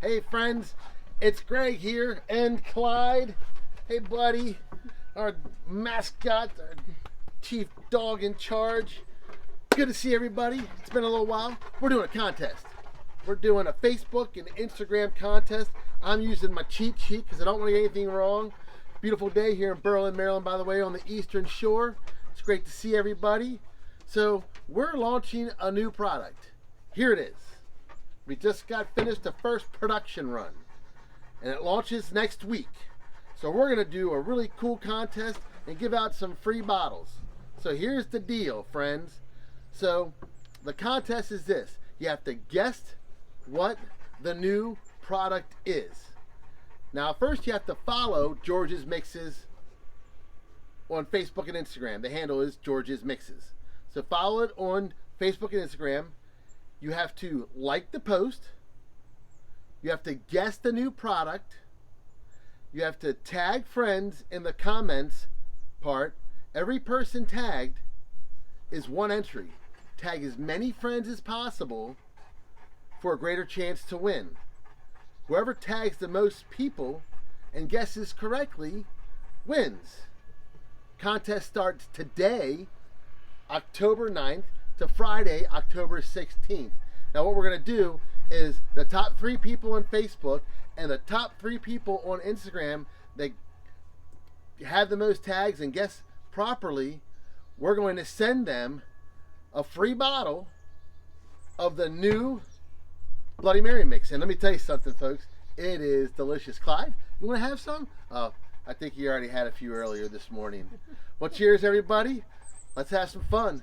Hey friends, it's Greg here and Clyde. Hey buddy, our mascot, our chief dog in charge. Good to see everybody. It's been a little while. We're doing a contest. We're doing a Facebook and Instagram contest. I'm using my cheat sheet because I don't want to get anything wrong. Beautiful day here in Berlin, Maryland, by the way, on the Eastern Shore. It's great to see everybody. So we're launching a new product. Here it is. We just got finished the first production run and it launches next week. So we're going to do a really cool contest and give out some free bottles. So here's the deal, friends. So the contest is this. You have to guess what the new product is. Now first you have to follow George's Mixes on Facebook and Instagram. The handle is George's Mixes. So follow it on Facebook and Instagram. You have to like the post. You have to guess the new product. You have to tag friends in the comments part. Every person tagged is one entry. Tag as many friends as possible for a greater chance to win. Whoever tags the most people and guesses correctly wins. Contest starts today, October 9th, to Friday, October 16th. Now what we're going to do is the top 3 people on Facebook and the top 3 people on Instagram that have the most tags and guess properly, we're going to send them a free bottle of the new Bloody Mary mix. And let me tell you something, folks. It is delicious. Clyde, you want to have some? Oh, I think you already had a few earlier this morning. Well, cheers, everybody. Let's have some fun.